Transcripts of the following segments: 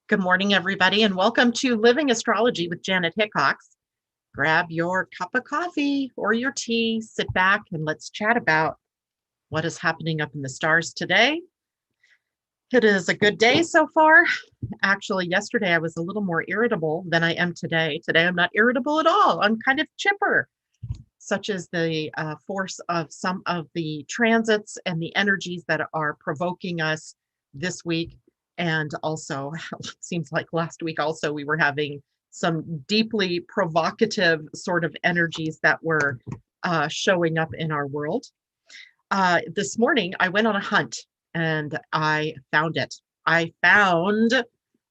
Good morning, everybody, and welcome to Living Astrology with Janet Hickox. Grab your cup of coffee or your tea, sit back, and let's chat about what is happening up in the stars today. It is a good day so far. Actually, yesterday I was a little more irritable than I am today. Today I'm not irritable at all. I'm kind of chipper, such as the force of some of the transits and the energies that are provoking us this week. And also, it seems like last week also we were having some deeply provocative sort of energies that were showing up in our world. This morning, I went on a hunt and I found it. I found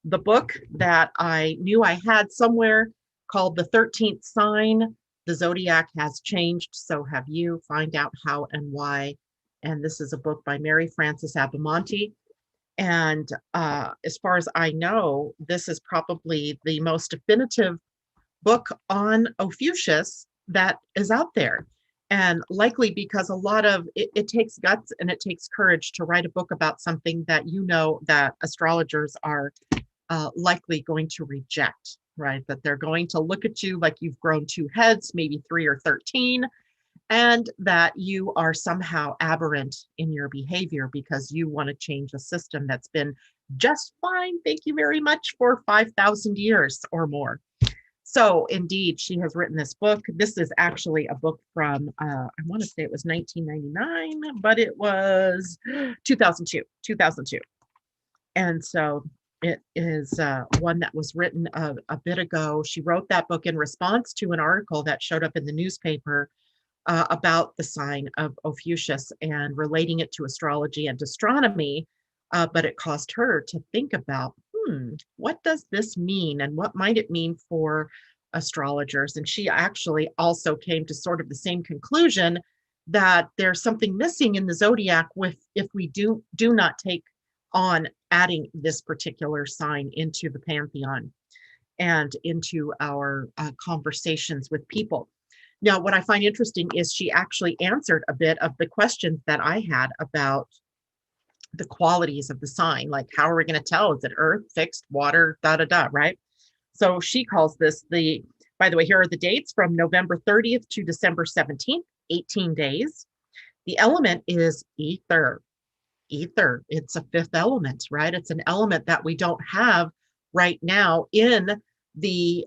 the book that I knew I had somewhere called The 13th Sign. The Zodiac has changed, so have you. Find out how and why. And this is a book by Mary Frances Abamonte. And as far as I know, this is probably the most definitive book on Ophiuchus that is out there. And likely because a lot of it takes guts and it takes courage to write a book about something that you know that astrologers are likely going to reject, right? That they're going to look at you like you've grown two heads, maybe 3 or 13, and that you are somehow aberrant in your behavior because you want to change a system that's been just fine, thank you very much, for 5,000 years or more. So indeed, she has written this book. This is actually a book from, I want to say it was 1999, but it was 2002. And so it is one that was written a bit ago. She wrote that book in response to an article that showed up in the newspaper about the sign of Ophiuchus and relating it to astrology and astronomy, but it caused her to think about, what does this mean and what might it mean for astrologers? And she actually also came to sort of the same conclusion that there's something missing in the zodiac if we do not take on adding this particular sign into the pantheon and into our conversations with people. Now, what I find interesting is she actually answered a bit of the questions that I had about the qualities of the sign, like how are we going to tell? Is it earth, fixed, water, right? So she calls this by the way, here are the dates from November 30th to December 17th, 18 days. The element is ether. Ether, it's a fifth element, right? It's an element that we don't have right now in the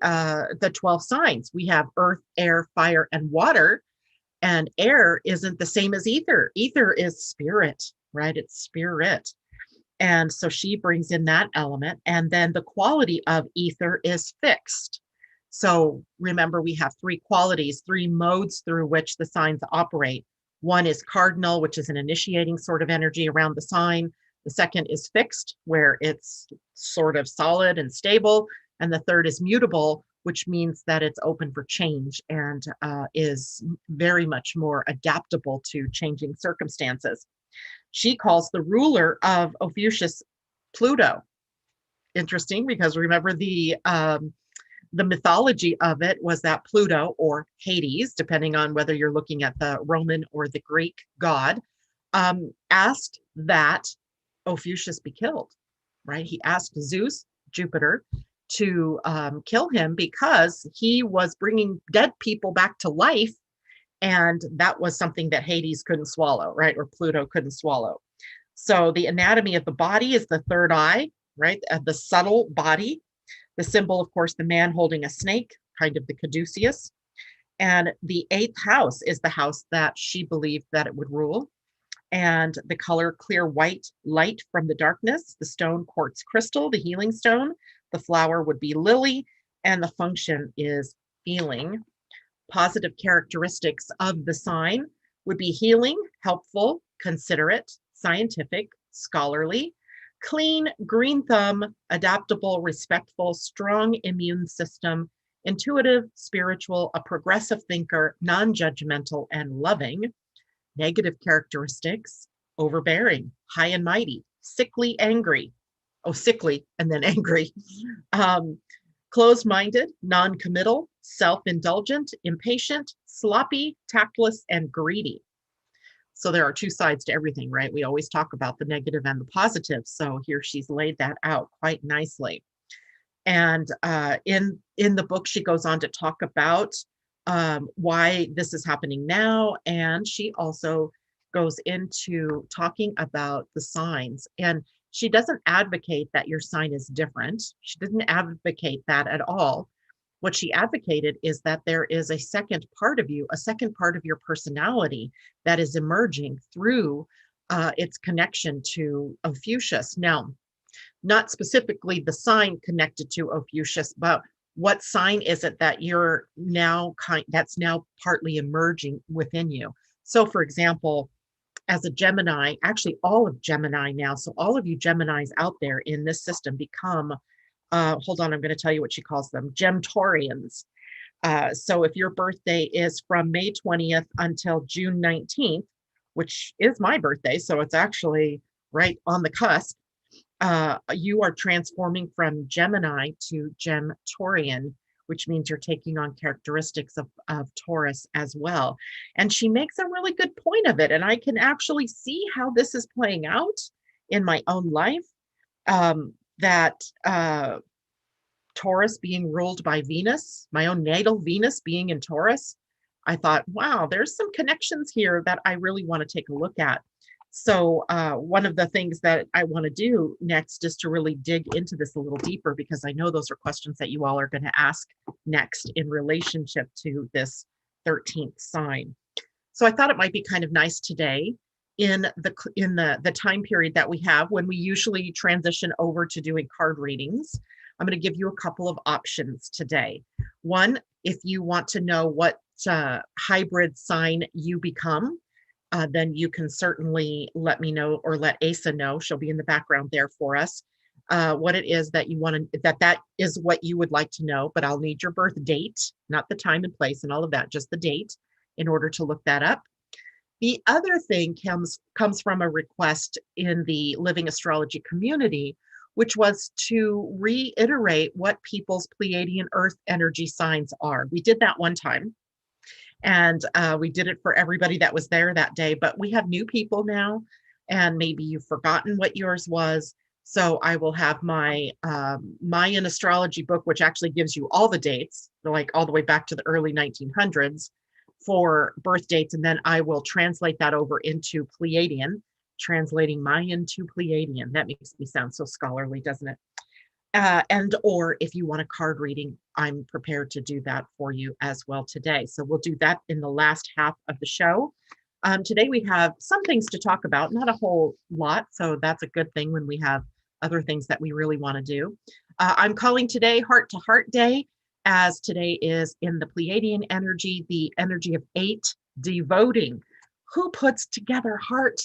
12 signs. We have earth, air, fire, and water, and air isn't the same as ether. Ether is spirit, right? It's spirit. And so she brings in that element. And then the quality of ether is fixed. So remember, we have 3 qualities, 3 modes through which the signs operate. One is cardinal, which is an initiating sort of energy around the sign. The second is fixed, where it's sort of solid and stable. And the third is mutable, which means that it's open for change and is very much more adaptable to changing circumstances. She calls the ruler of Ophiuchus Pluto. Interesting, because remember the mythology of it was that Pluto, or Hades, depending on whether you're looking at the Roman or the Greek god, asked that Ophiuchus be killed, right? He asked Zeus, Jupiter, to kill him because he was bringing dead people back to life. And that was something that Hades couldn't swallow, right? Or Pluto couldn't swallow. So the anatomy of the body is the third eye, right? The subtle body. The symbol, of course, the man holding a snake, kind of the caduceus. And the 8th house is the house that she believed that it would rule. And the color clear white light from the darkness, the stone quartz crystal, the healing stone, the flower would be lily, and the function is healing. Positive characteristics of the sign would be healing, helpful, considerate, scientific, scholarly, clean, green thumb, adaptable, respectful, strong immune system, intuitive, spiritual, a progressive thinker, non-judgmental, and loving. Negative characteristics: overbearing, high and mighty, sickly, angry. Oh, sickly, and then angry. Closed-minded, non-committal, self-indulgent, impatient, sloppy, tactless, and greedy. So there are 2 sides to everything, right? We always talk about the negative and the positive. So here she's laid that out quite nicely. And in the book, she goes on to talk about why this is happening now. And she also goes into talking about the signs. And she doesn't advocate that your sign is different. She didn't advocate that at all. What she advocated is that there is a second part of you, a second part of your personality that is emerging through its connection to Ophiuchus. Now, not specifically the sign connected to Ophiuchus, but what sign is it that you're now that's now partly emerging within you? So, for example, as a Gemini, actually all of Gemini now, so all of you Geminis out there in this system become, hold on, I'm going to tell you what she calls them, Gemtorians. So if your birthday is from May 20th until June 19th, which is my birthday, so it's actually right on the cusp, you are transforming from Gemini to Gemtorian, which means you're taking on characteristics of Taurus as well. And she makes a really good point of it. And I can actually see how this is playing out in my own life, that Taurus being ruled by Venus, my own natal Venus being in Taurus. I thought, wow, there's some connections here that I really want to take a look at. So one of the things that I want to do next is to really dig into this a little deeper, because I know those are questions that you all are going to ask next in relationship to this 13th sign. So I thought it might be kind of nice today in the time period that we have when we usually transition over to doing card readings. I'm going to give you a couple of options today. One, if you want to know what hybrid sign you become, then you can certainly let me know, or let Asa know. She'll be in the background there for us. What it is that you want to, that is what you would like to know, but I'll need your birth date, not the time and place and all of that, just the date in order to look that up. The other thing comes from a request in the Living Astrology community, which was to reiterate what people's Pleiadian-Earth energy signs are. We did that one time. And we did it for everybody that was there that day, but we have new people now, and maybe you've forgotten what yours was. So I will have my Mayan astrology book, which actually gives you all the dates, like all the way back to the early 1900s for birth dates. And then I will translate that over into Pleiadian, translating Mayan to Pleiadian. That makes me sound so scholarly, doesn't it? And or if you want a card reading, I'm prepared to do that for you as well today. So we'll do that in the last half of the show. Today we have some things to talk about, not a whole lot. So that's a good thing when we have other things that we really want to do. I'm calling today Heart to Heart Day, as today is in the Pleiadian energy, the energy of 8, devoting. Who puts together heart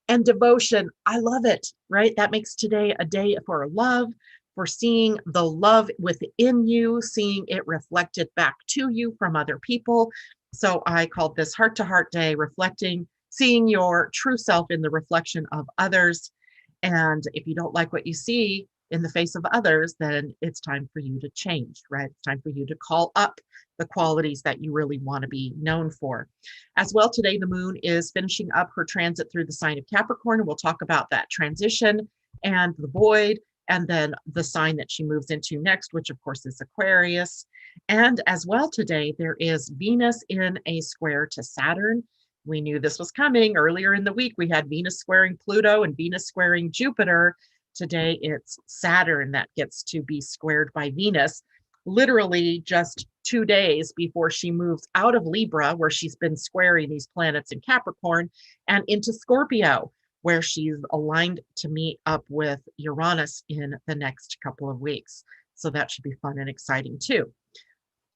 and devotion? I love it, right? That makes today a day for love, for seeing the love within you, seeing it reflected back to you from other people. So I called this Heart to Heart Day, reflecting, seeing your true self in the reflection of others. And if you don't like what you see in the face of others, then it's time for you to change, right? It's time for you to call up the qualities that you really want to be known for. As well, today the moon is finishing up her transit through the sign of Capricorn, and we'll talk about that transition and the void, and then the sign that she moves into next, which of course is Aquarius. And as well today, there is Venus in a square to Saturn. We knew this was coming. Earlier in the week, we had Venus squaring Pluto and Venus squaring Jupiter. Today, it's Saturn that gets to be squared by Venus, literally just 2 days before she moves out of Libra, where she's been squaring these planets in Capricorn, and into Scorpio, where she's aligned to meet up with Uranus in the next couple of weeks. So that should be fun and exciting too.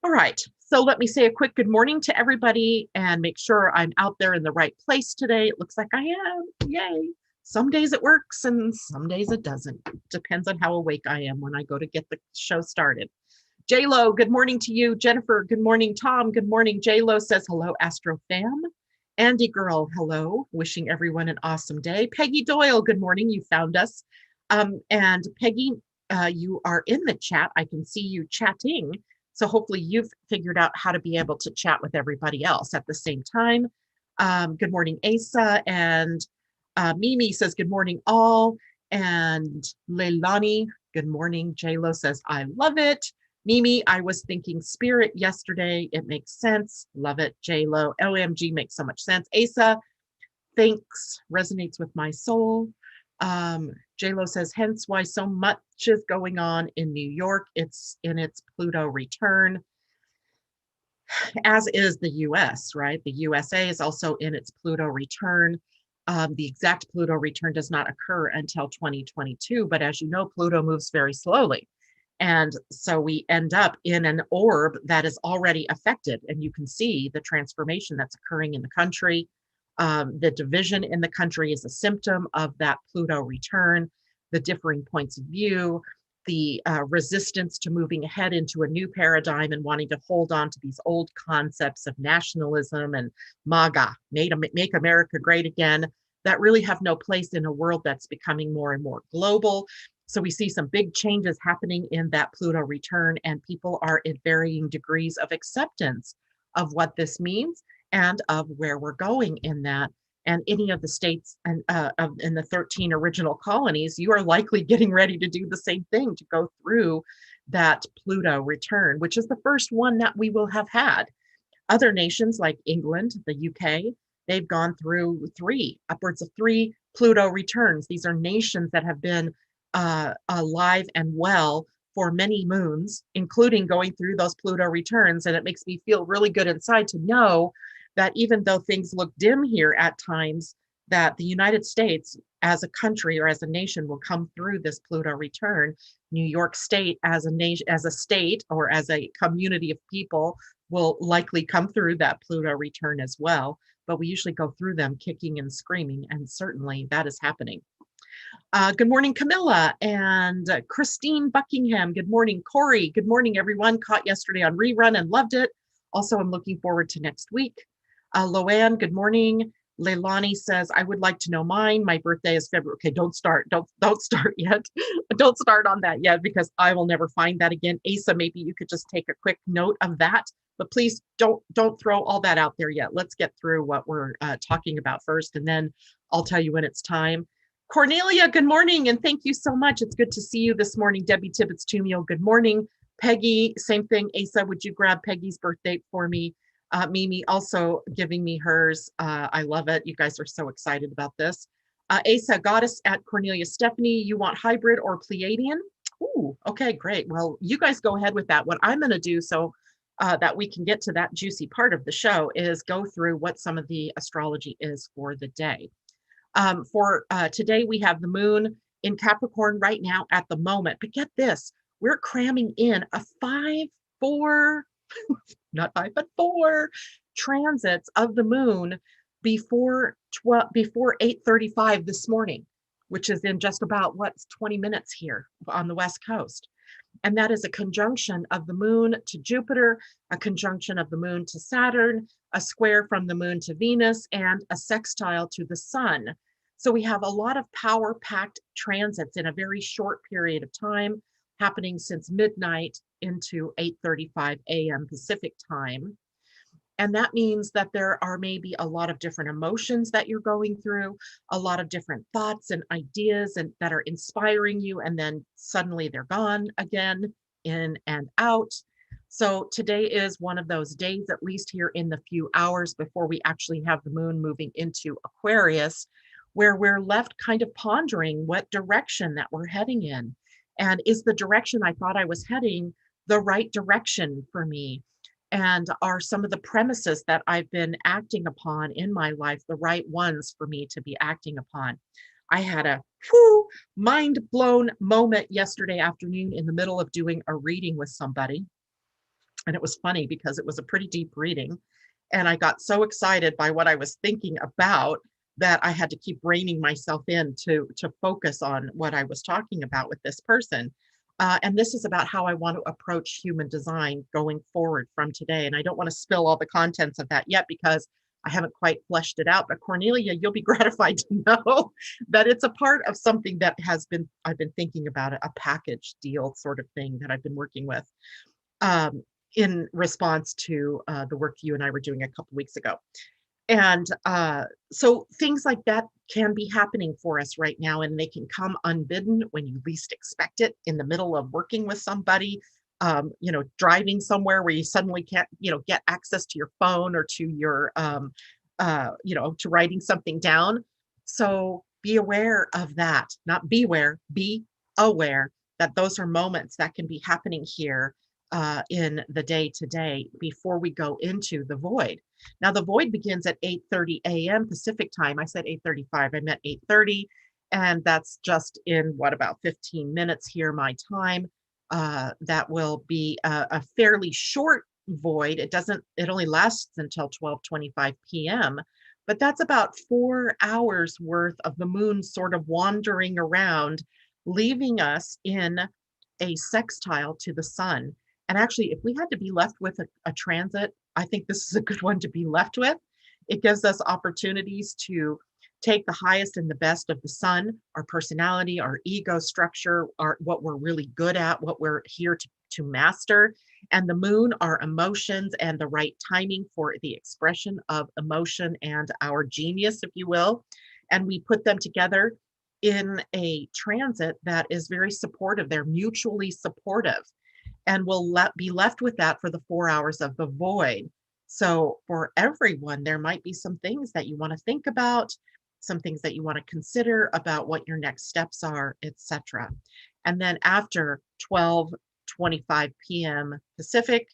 All right, so let me say a quick good morning to everybody and make sure I'm out there in the right place today. It looks like I am, yay. Some days it works and some days it doesn't. Depends on how awake I am when I go to get the show started. J-Lo, good morning to you. Jennifer, good morning. Tom, good morning. J-Lo says, hello, Astro fam. Andy girl, hello. Wishing everyone an awesome day. Peggy Doyle, good morning. You found us. And Peggy, you are in the chat. I can see you chatting. So hopefully you've figured out how to be able to chat with everybody else at the same time. Good morning, Asa. And Mimi says, good morning, all. And Leilani, Good morning. J-Lo says, I love it. Mimi, I was thinking spirit yesterday. It makes sense. Love it. J-Lo, OMG makes so much sense. Asa, thanks. Resonates with my soul. J-Lo says, hence why so much is going on in New York. It's in its Pluto return, as is the US, right? The USA is also in its Pluto return. The exact Pluto return does not occur until 2022, but as you know, Pluto moves very slowly. And so we end up in an orb that is already affected, and you can see the transformation that's occurring in the country. The division in the country is a symptom of that Pluto return, the differing points of view, the resistance to moving ahead into a new paradigm and wanting to hold on to these old concepts of nationalism and MAGA, Make America Great Again, that really have no place in a world that's becoming more and more global. So we see some big changes happening in that Pluto return, and people are at varying degrees of acceptance of what this means and of where we're going in that. And any of the states and in the 13 original colonies, you are likely getting ready to do the same thing, to go through that Pluto return, which is the first one that we will have had. Other nations like England, the UK, they've gone through upwards of three Pluto returns. These are nations that have been alive and well for many moons, including going through those Pluto returns. And it makes me feel really good inside to know that even though things look dim here at times, that the United States as a country or as a nation will come through this Pluto return. New York State as a nation, as a state, or as a community of people will likely come through that Pluto return as well. But we usually go through them kicking and screaming, and certainly that is happening. Good morning, Camilla and Christine Buckingham. Good morning, Corey. Good morning, everyone. Caught yesterday on rerun and loved it. Also, I'm looking forward to next week. Loanne, good morning. Leilani says, I would like to know mine. My birthday is February. Okay, don't start. Don't start yet. Don't start on that yet, because I will never find that again. Asa, maybe you could just take a quick note of that, but please don't throw all that out there yet. Let's get through what we're talking about first, and then I'll tell you when it's time. Cornelia, good morning, and thank you so much. It's good to see you this morning. Debbie Tibbetts-Tumio, good morning. Peggy, same thing. Asa, would you grab Peggy's birth date for me? Mimi also giving me hers. I love it. You guys are so excited about this. Asa, Goddess at Cornelia. Stephanie, you want hybrid or Pleiadian? Ooh, okay, great. Well, you guys go ahead with that. What I'm going to do, so that we can get to that juicy part of the show, is go through what some of the astrology is for the day. For today, we have the moon in Capricorn right now at the moment. But get this, we're cramming in a 5-4, not 5, but 4 transits of the moon before 8:35 this morning, which is in just about 20 minutes here on the West Coast. And that is a conjunction of the moon to Jupiter, a conjunction of the moon to Saturn, a square from the moon to Venus, and a sextile to the sun. So we have a lot of power-packed transits in a very short period of time, happening since midnight into 8:35 a.m. Pacific time. And that means that there are maybe a lot of different emotions that you're going through, a lot of different thoughts and ideas and that are inspiring you, and then suddenly they're gone again, in and out. So today is one of those days, at least here in the few hours before we actually have the moon moving into Aquarius, where we're left kind of pondering what direction that we're heading in. And is the direction I thought I was heading the right direction for me? And are some of the premises that I've been acting upon in my life the right ones for me to be acting upon? I had a mind blown moment yesterday afternoon in the middle of doing a reading with somebody. And it was funny because it was a pretty deep reading. And I got so excited by what I was thinking about that I had to keep reining myself in to focus on what I was talking about with this person. And this is about how I want to approach human design going forward from today. And I don't want to spill all the contents of that yet because I haven't quite fleshed it out. But Cornelia, you'll be gratified to know that it's a part of something that I've been thinking about, a package deal sort of thing that I've been working with in response to the work you and I were doing a couple weeks ago. And so things like that can be happening for us right now, and they can come unbidden when you least expect it, in the middle of working with somebody, driving somewhere where you suddenly can't, get access to your phone or to your, to writing something down. So be aware of that, not beware, be aware that those are moments that can be happening here in the day to day before we go into the void. Now the void begins at 8:30 a.m. Pacific time. I said 8:35. I meant 8:30, and that's just in what, about 15 minutes here my time. That will be a fairly short void. It only lasts until 12:25 p.m. But that's about 4 hours worth of the moon sort of wandering around, leaving us in a sextile to the sun. And actually, if we had to be left with a transit, I think this is a good one to be left with. It gives us opportunities to take the highest and the best of the sun, our personality, our ego structure, what we're really good at, what we're here to master, and the moon, our emotions, and the right timing for the expression of emotion and our genius, if you will. And we put them together in a transit that is very supportive. They're mutually supportive, and we'll be left with that for the 4 hours of the void. So for everyone, there might be some things that you want to think about, some things that you want to consider about what your next steps are, etc. And then after 12:25 p.m. Pacific,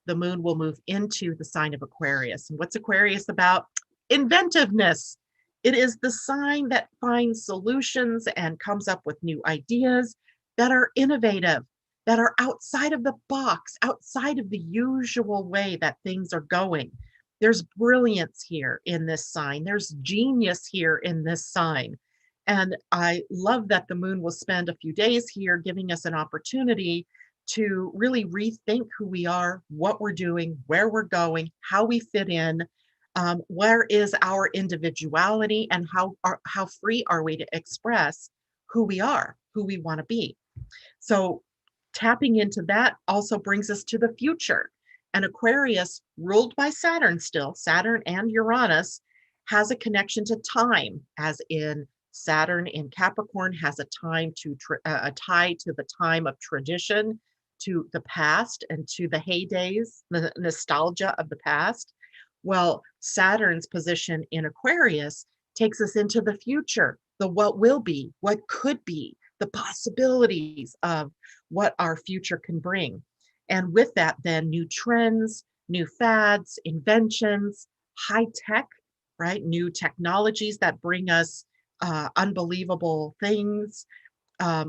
the moon will move into the sign of Aquarius. And what's Aquarius about? Inventiveness. It is the sign that finds solutions and comes up with new ideas that are innovative, that are outside of the box, outside of the usual way that things are going. There's brilliance here in this sign. There's genius here in this sign. And I love that the moon will spend a few days here, giving us an opportunity to really rethink who we are, what we're doing, where we're going, how we fit in, where is our individuality, and how free are we to express who we are, who we want to be. So tapping into that also brings us to the future. And Aquarius, ruled by Saturn still, Saturn and Uranus, has a connection to time, as in Saturn in Capricorn has a tie to the time of tradition, to the past, and to the heydays, the nostalgia of the past. Well, Saturn's position in Aquarius takes us into the future, the what will be, what could be, the possibilities of what our future can bring. And with that, then new trends, new fads, inventions, high tech, right? New technologies that bring us unbelievable things.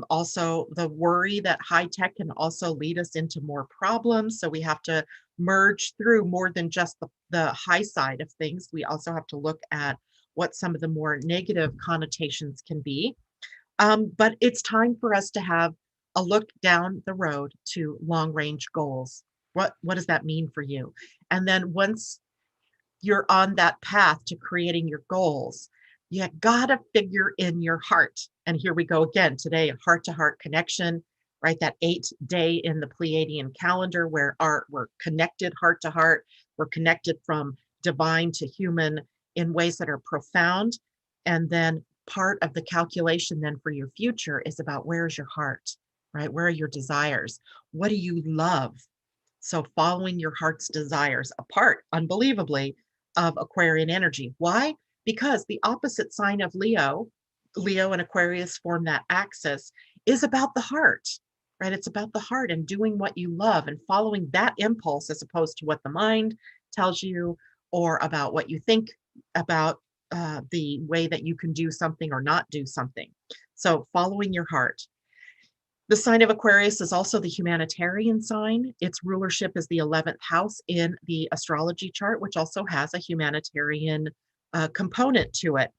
Also, the worry that high tech can also lead us into more problems. So we have to merge through more than just the high side of things. We also have to look at what some of the more negative connotations can be. But it's time for us to have a look down the road to long range goals. What does that mean for you? And then once you're on that path to creating your goals, you gotta figure in your heart. And here we go again today, a heart to heart connection, right? That 8-day in the Pleiadian calendar where we're connected heart to heart. We're connected from divine to human in ways that are profound. And then part of the calculation then for your future is about, where is your heart, right? Where are your desires? What do you love? So following your heart's desires, a part, unbelievably, of Aquarian energy. Why? Because the opposite sign of Leo and Aquarius form that axis, is about the heart, right? It's about the heart and doing what you love and following that impulse, as opposed to what the mind tells you, or about what you think about the way that you can do something or not do something. So following your heart. The sign of Aquarius is also the humanitarian sign. Its rulership is the 11th house in the astrology chart, which also has a humanitarian component to it.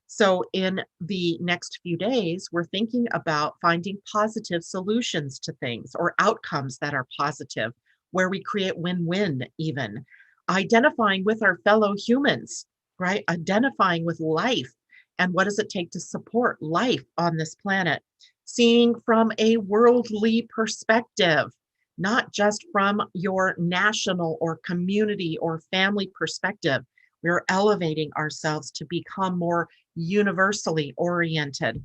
So in the next few days, we're thinking about finding positive solutions to things, or outcomes that are positive, where we create win-win even. Identifying with our fellow humans, right? Identifying with life, and what does it take to support life on this planet? Seeing from a worldly perspective, not just from your national or community or family perspective. We're elevating ourselves to become more universally oriented.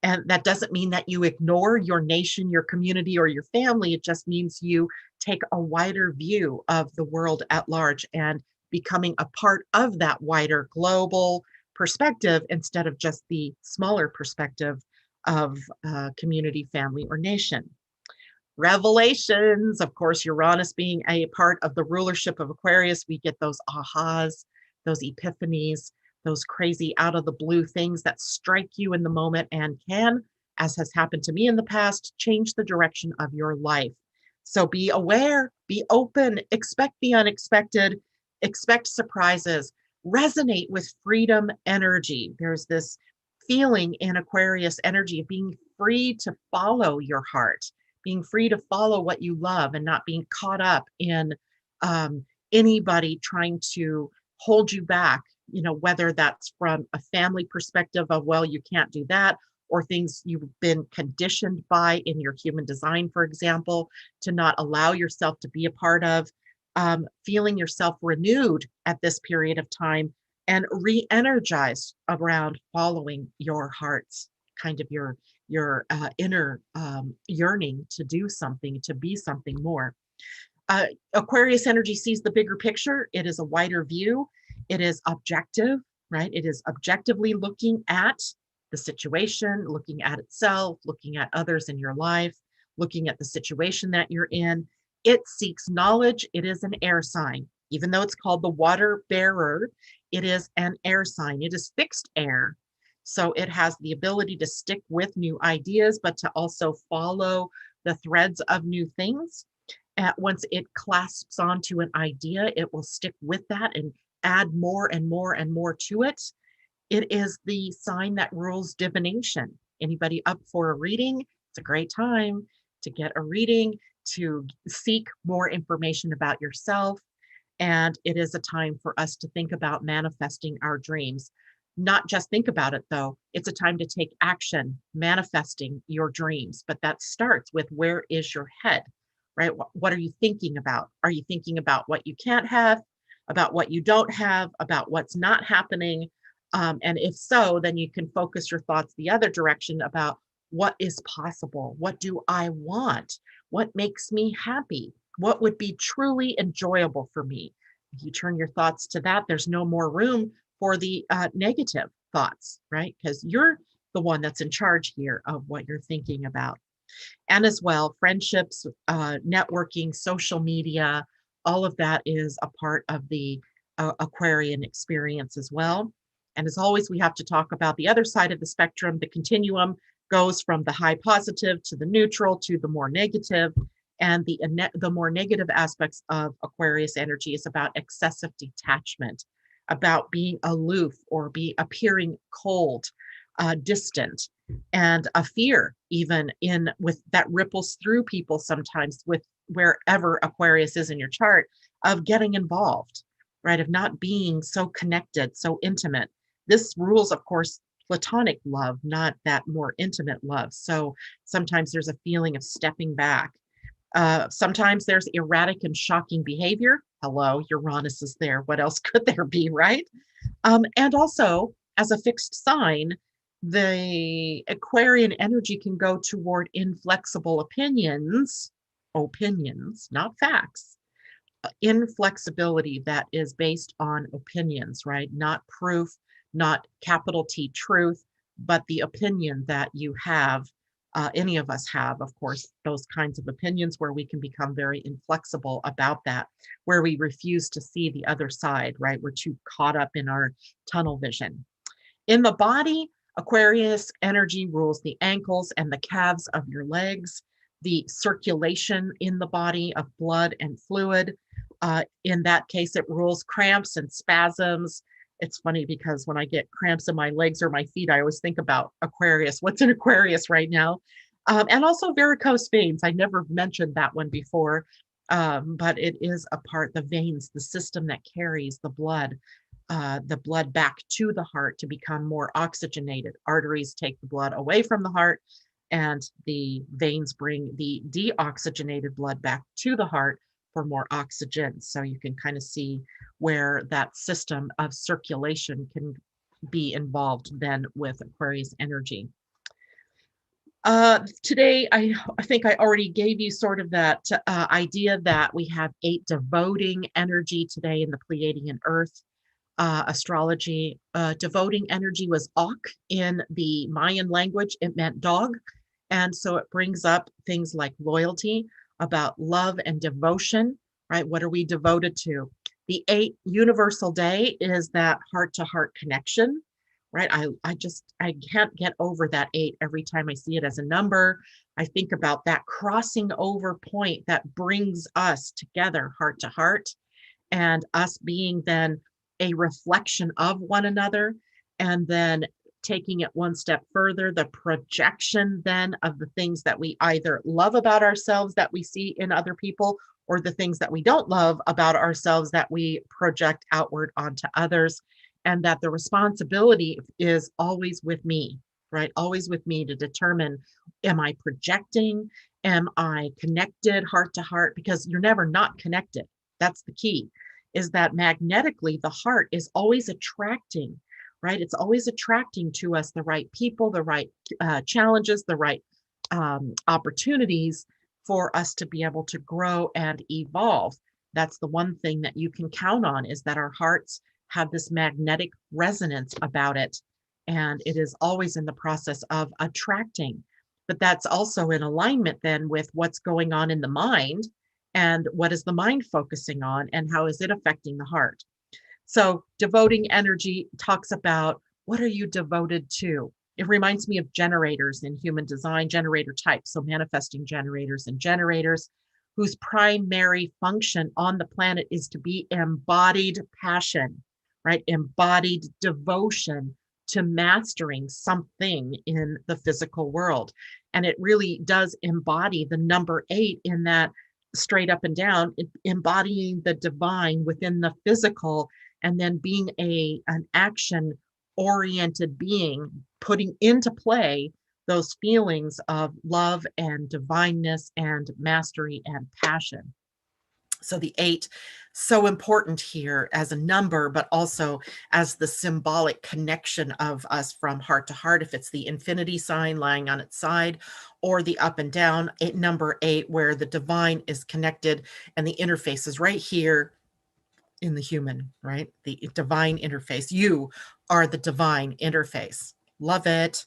And that doesn't mean that you ignore your nation, your community, or your family. It just means you take a wider view of the world at large and becoming a part of that wider global perspective instead of just the smaller perspective of community, family, or nation. Revelations, of course, Uranus being a part of the rulership of Aquarius, we get those ahas, those epiphanies, those crazy out of the blue things that strike you in the moment and can, as has happened to me in the past, change the direction of your life. So be aware, be open, expect the unexpected, expect surprises, resonate with freedom energy. There's this feeling in Aquarius energy of being free to follow your heart, being free to follow what you love and not being caught up in anybody trying to hold you back, whether that's from a family perspective of, well, you can't do that, or things you've been conditioned by in your human design, for example, to not allow yourself to be a part of, feeling yourself renewed at this period of time and re-energized around following your heart's kind of your inner yearning to do something, to be something more. Aquarius energy sees the bigger picture. It is a wider view. It is objective, right? It is objectively looking at the situation, looking at itself, looking at others in your life, looking at the situation that you're in. It seeks knowledge. It is an air sign. Even though it's called the water bearer, it is an air sign. It is fixed air. So it has the ability to stick with new ideas, but to also follow the threads of new things. Once it clasps onto an idea, it will stick with that and add more and more and more to it. It is the sign that rules divination. Anybody up for a reading? It's a great time to get a reading, to seek more information about yourself. And it is a time for us to think about manifesting our dreams. Not just think about it, though. It's a time to take action, manifesting your dreams. But that starts with, where is your head, right? What are you thinking about? Are you thinking about what you can't have, about what you don't have, about what's not happening? And if so, then you can focus your thoughts the other direction about what is possible. What do I want? What makes me happy? What would be truly enjoyable for me? If you turn your thoughts to that, there's no more room for the negative thoughts, right? Because you're the one that's in charge here of what you're thinking about. And as well, friendships, networking, social media, all of that is a part of the Aquarian experience as well. And as always, we have to talk about the other side of the spectrum. The continuum goes from the high positive to the neutral to the more negative. And the more negative aspects of Aquarius energy is about excessive detachment, about being aloof or appearing cold, distant, and a fear even with that ripples through people sometimes with wherever Aquarius is in your chart, of getting involved, right? Of not being so connected, so intimate. This rules, of course, platonic love, not that more intimate love. So sometimes there's a feeling of stepping back. Sometimes there's erratic and shocking behavior. Hello, Uranus is there. What else could there be, right? And also, as a fixed sign, the Aquarian energy can go toward inflexible opinions, not facts, inflexibility that is based on opinions, right? Not proof, not capital T truth, but the opinion that you have. Any of us have, of course, those kinds of opinions where we can become very inflexible about that, where we refuse to see the other side, right? We're too caught up in our tunnel vision. In the body, Aquarius energy rules the ankles and the calves of your legs, the circulation in the body of blood and fluid. In that case, it rules cramps and spasms. It's funny because when I get cramps in my legs or my feet, I always think about Aquarius. What's in Aquarius right now? And also varicose veins. I never mentioned that one before, but it is a part, the veins, the system that carries the blood back to the heart to become more oxygenated. Arteries take the blood away from the heart, and the veins bring the deoxygenated blood back to the heart for more oxygen. So you can kind of see where that system of circulation can be involved then with Aquarius energy. Today, I think I already gave you sort of that idea that we have 8 devoting energy today in the Pleiadian-Earth astrology. Devoting energy was Ak in the Mayan language. It meant dog. And so it brings up things like loyalty, about love and devotion, right? What are we devoted to? The 8 universal day is that heart-to-heart connection, right? I can't get over that 8 every time I see it as a number. I think about that crossing over point that brings us together heart to heart, and us being then a reflection of one another, and then taking it one step further, the projection then of the things that we either love about ourselves that we see in other people, or the things that we don't love about ourselves that we project outward onto others. And that the responsibility is always with me, right? Always with me to determine, am I projecting? Am I connected heart to heart? Because you're never not connected. That's the key, is that magnetically the heart is always attracting, right? It's always attracting to us the right people, the right challenges, the right opportunities for us to be able to grow and evolve. That's the one thing that you can count on, is that our hearts have this magnetic resonance about it. And it is always in the process of attracting. But that's also in alignment then with what's going on in the mind, and what is the mind focusing on, and how is it affecting the heart. So devoting energy talks about, what are you devoted to? It reminds me of generators in human design, generator types. So manifesting generators and generators whose primary function on the planet is to be embodied passion, right? Embodied devotion to mastering something in the physical world. And it really does embody the number 8 in that straight up and down, embodying the divine within the physical, and then being an action oriented being, putting into play those feelings of love and divineness and mastery and passion. So the 8, so important here as a number, but also as the symbolic connection of us from heart to heart. If it's the infinity sign lying on its side, or the up and down, number 8, where the divine is connected and the interface is right here in the human, right? The divine interface. You are the divine interface. Love it.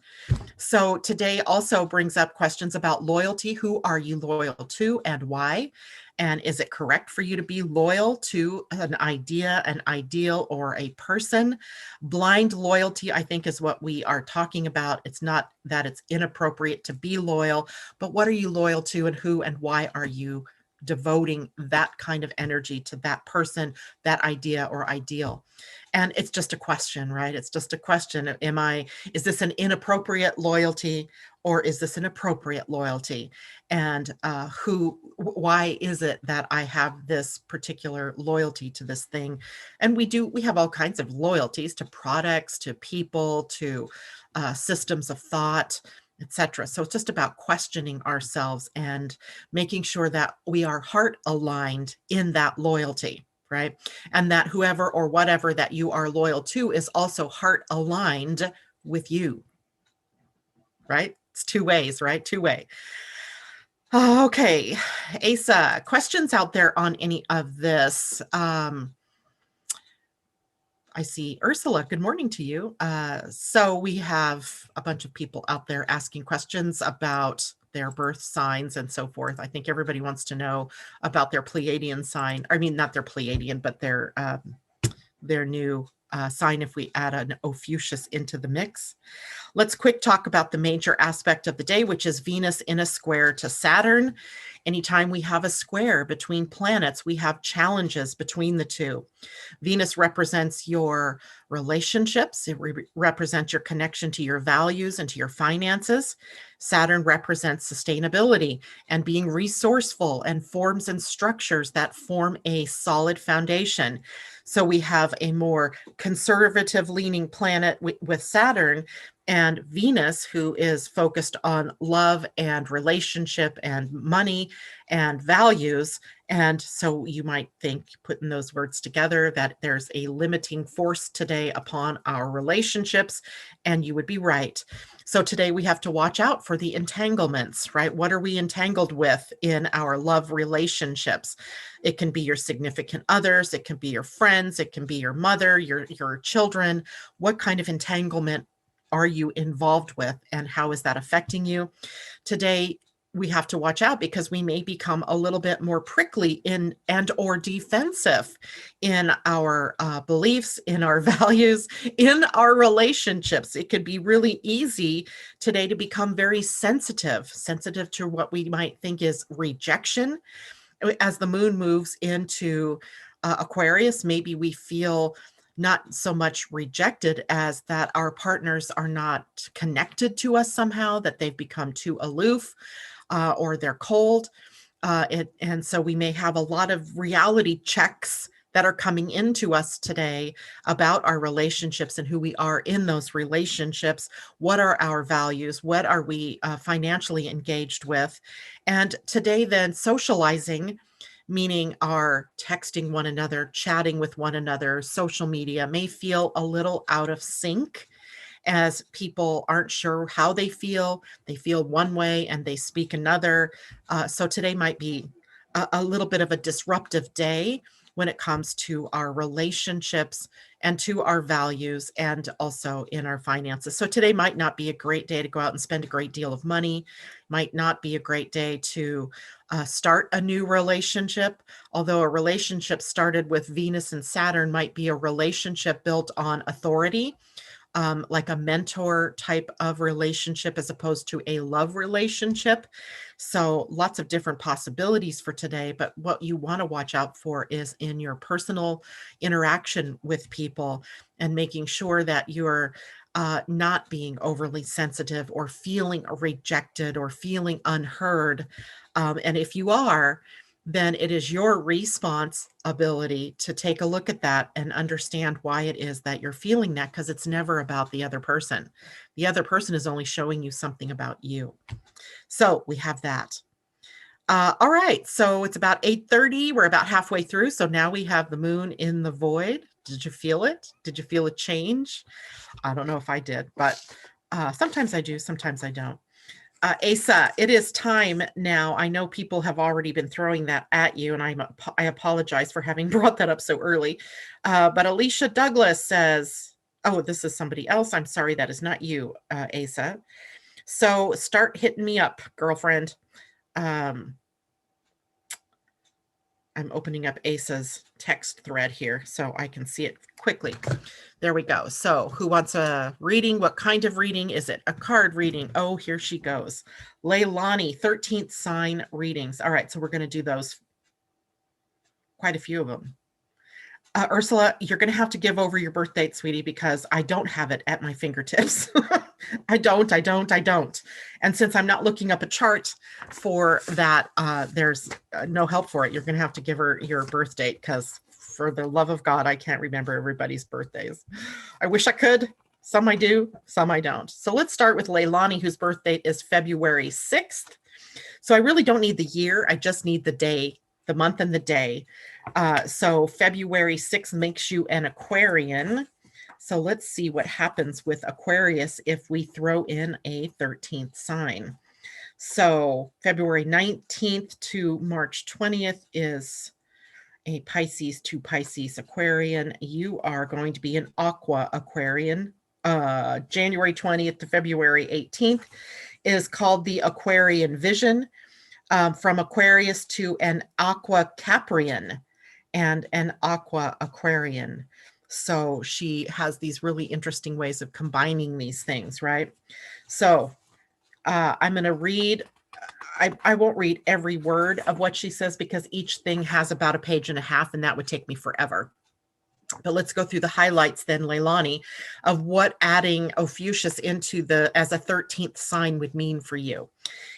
So today also brings up questions about loyalty. Who are you loyal to and why? And is it correct for you to be loyal to an idea, an ideal, or a person? Blind loyalty, I think, is what we are talking about. It's not that it's inappropriate to be loyal, but what are you loyal to, and who and why are you devoting that kind of energy to that person, that idea or ideal? And it's just a question, right? It's just a question. Is this an inappropriate loyalty, or is this an appropriate loyalty? And why is it that I have this particular loyalty to this thing? And we have all kinds of loyalties to products, to people, to systems of thought, etc. So it's just about questioning ourselves and making sure that we are heart aligned in that loyalty, right? And that whoever or whatever that you are loyal to is also heart aligned with you, right? It's 2 ways, right? 2-way. Okay, Asa, questions out there on any of this? I see Ursula, good morning to you. So we have a bunch of people out there asking questions about their birth signs and so forth. I think everybody wants to know about their Pleiadian sign. I mean, not their Pleiadian, but their new sign if we add an Ophiuchus into the mix. Let's quick talk about the major aspect of the day, which is Venus in a square to Saturn. Anytime we have a square between planets, we have challenges between the two. Venus represents your relationships. It represents your connection to your values and to your finances. Saturn represents sustainability and being resourceful and forms and structures that form a solid foundation. So we have a more conservative leaning planet with Saturn, and Venus, who is focused on love and relationship and money and values. And so you might think, putting those words together, that there's a limiting force today upon our relationships, and you would be right. So today we have to watch out for the entanglements, right? What are we entangled with in our love relationships? It can be your significant others, it can be your friends, it can be your mother, your children. What kind of entanglement are you involved with, and how is that affecting you? Today, we have to watch out because we may become a little bit more prickly in and or defensive in our beliefs, in our values, in our relationships. It could be really easy today to become very sensitive to what we might think is rejection. As the moon moves into Aquarius, maybe we feel not so much rejected as that our partners are not connected to us somehow, that they've become too aloof, or they're cold. And so we may have a lot of reality checks that are coming into us today about our relationships and who we are in those relationships. What are our values? What are we financially engaged with? And today then, socializing, meaning our texting one another, chatting with one another, social media, may feel a little out of sync, as people aren't sure how they feel. They feel one way and they speak another. So today might be a little bit of a disruptive day when it comes to our relationships and to our values, and also in our finances. So today might not be a great day to go out and spend a great deal of money, might not be a great day to start a new relationship. Although a relationship started with Venus and Saturn might be a relationship built on authority, like a mentor type of relationship as opposed to a love relationship. So lots of different possibilities for today, but what you want to watch out for is in your personal interaction with people, and making sure that you're not being overly sensitive or feeling rejected or feeling unheard. And if you are, then it is your responsibility to take a look at that and understand why it is that you're feeling that, because it's never about the other person. The other person is only showing you something about you. So we have that. All right, so it's about 8:30. We're about halfway through. So now we have the moon in the void. Did you feel it? Did you feel a change? I don't know if I did, but sometimes I do, sometimes I don't. Asa, it is time now. I know people have already been throwing that at you, and I apologize for having brought that up so early. But Alicia Douglas says, oh, this is somebody else. I'm sorry, that is not you, Asa. So start hitting me up, girlfriend. I'm opening up Asa's text thread here so I can see it quickly. There we go. So who wants a reading? What kind of reading? Is it a card reading? Oh, here she goes. Leilani, 13th sign readings. All right, so we're going to do those. Quite a few of them. Ursula, you're going to have to give over your birth date, sweetie, because I don't have it at my fingertips. I don't. And since I'm not looking up a chart for that, there's no help for it. You're going to have to give her your birth date, because for the love of God, I can't remember everybody's birthdays. I wish I could. Some I do, some I don't. So let's start with Leilani, whose birth date is February 6th. So I really don't need the year. I just need the day, the month and the day. So February 6th makes you an Aquarian. So let's see what happens with Aquarius if we throw in a 13th sign. So February 19th to March 20th is a Pisces to Pisces Aquarian. You are going to be an Aqua Aquarian. January 20th to February 18th is called the Aquarian Vision. From Aquarius to an Aqua Caprian and an Aqua Aquarian. So she has these really interesting ways of combining these things, right? So I'm going to read. I won't read every word of what she says, because each thing has about a page and a half, and that would take me forever. But let's go through the highlights then, Leilani, of what adding Ophiuchus into as a 13th sign would mean for you.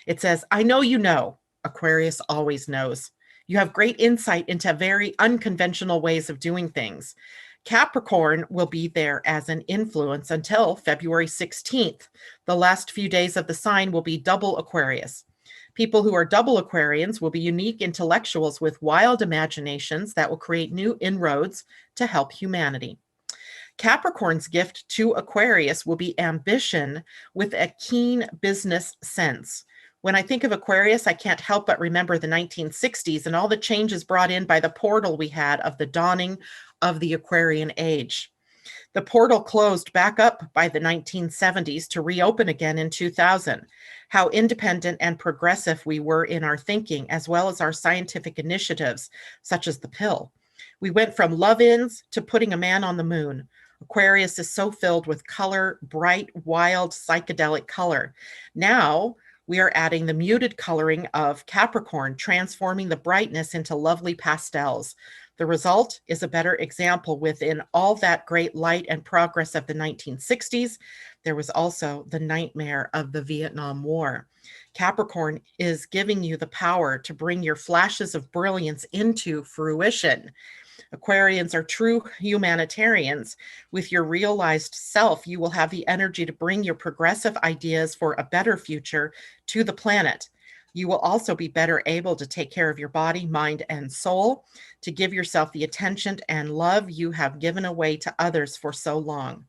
It says, I know you know. Aquarius always knows. You have great insight into very unconventional ways of doing things. Capricorn will be there as an influence until February 16th. The last few days of the sign will be double Aquarius. People who are double Aquarians will be unique intellectuals with wild imaginations that will create new inroads to help humanity. Capricorn's gift to Aquarius will be ambition with a keen business sense. When I think of Aquarius, I can't help but remember the 1960s and all the changes brought in by the portal we had of the dawning of the Aquarian age. The portal closed back up by the 1970s to reopen again in 2000. How independent and progressive we were in our thinking, as well as our scientific initiatives, such as the pill. We went from love-ins to putting a man on the moon. Aquarius is so filled with color, bright, wild, psychedelic color. Now we are adding the muted coloring of Capricorn, transforming the brightness into lovely pastels. The result is a better example. Within all that great light and progress of the 1960s, there was also the nightmare of the Vietnam War. Capricorn is giving you the power to bring your flashes of brilliance into fruition. Aquarians are true humanitarians. With your realized self, you will have the energy to bring your progressive ideas for a better future to the planet. You will also be better able to take care of your body, mind, and soul, to give yourself the attention and love you have given away to others for so long.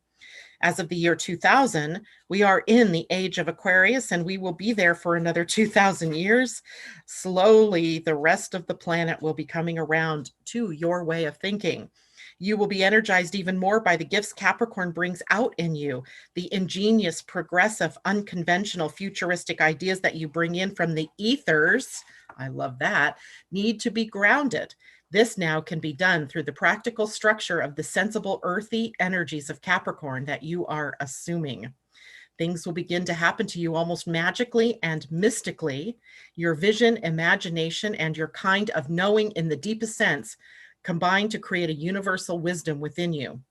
As of the year 2000, we are in the age of Aquarius, and we will be there for another 2,000 years. Slowly, the rest of the planet will be coming around to your way of thinking. You will be energized even more by the gifts Capricorn brings out in you, the ingenious, progressive, unconventional, futuristic ideas that you bring in from the ethers. I love that. Need to be grounded. This now can be done through the practical structure of the sensible, earthy energies of Capricorn that you are assuming. Things will begin to happen to you almost magically and mystically. Your vision, imagination, and your kind of knowing in the deepest sense combine to create a universal wisdom within you.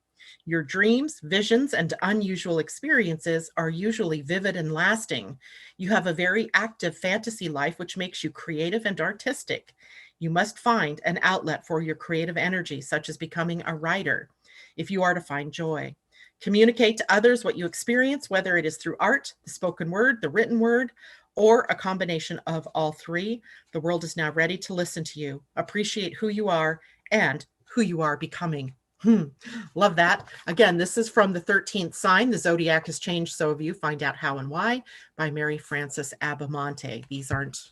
Your dreams, visions, and unusual experiences are usually vivid and lasting. You have a very active fantasy life, which makes you creative and artistic. You must find an outlet for your creative energy, such as becoming a writer, if you are to find joy. Communicate to others what you experience, whether it is through art, the spoken word, the written word, or a combination of all three. The world is now ready to listen to you. Appreciate who you are and who you are becoming. Love that. Again, this is from the 13th sign. The zodiac has changed, so have you. Find out how and why by Mary Frances Abamonte. These aren't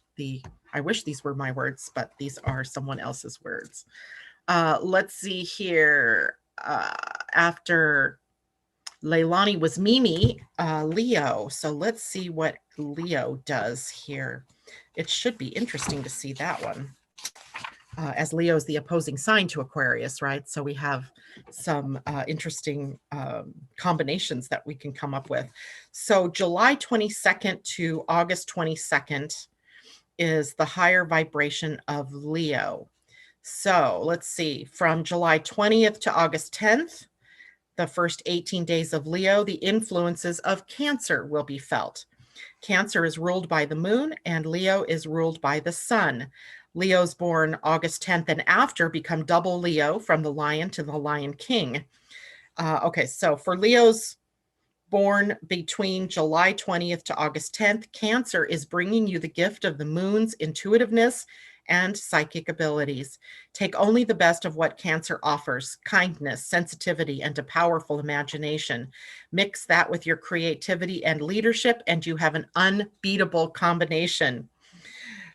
I wish these were my words, but these are someone else's words. Let's see here. After Leilani was Mimi, Leo. So let's see what Leo does here. It should be interesting to see that one. As Leo is the opposing sign to Aquarius, right? So we have some interesting combinations that we can come up with. So July 22nd to August 22nd is the higher vibration of Leo. So let's see, from July 20th to August 10th, the first 18 days of Leo, the influences of Cancer will be felt. Cancer is ruled by the moon and Leo is ruled by the sun. Leos born August 10th and after become double Leo, from the Lion to the Lion King. Okay, so for Leos born between July 20th to August 10th, Cancer is bringing you the gift of the moon's intuitiveness and psychic abilities. Take only the best of what Cancer offers: kindness, sensitivity, and a powerful imagination. Mix that with your creativity and leadership, and you have an unbeatable combination.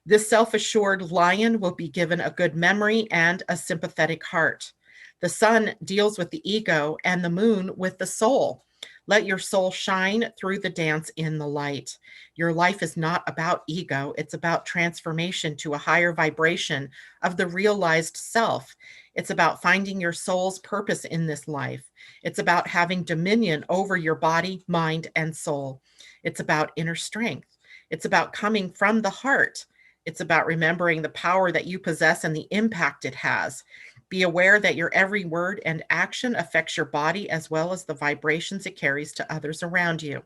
This self-assured lion will be given a good memory and a sympathetic heart. The sun deals with the ego and the moon with the soul. Let your soul shine through the dance in the light. Your life is not about ego. It's about transformation to a higher vibration of the realized self. It's about finding your soul's purpose in this life. It's about having dominion over your body, mind, and soul. It's about inner strength. It's about coming from the heart. It's about remembering the power that you possess and the impact it has. Be aware that your every word and action affects your body as well as the vibrations it carries to others around you.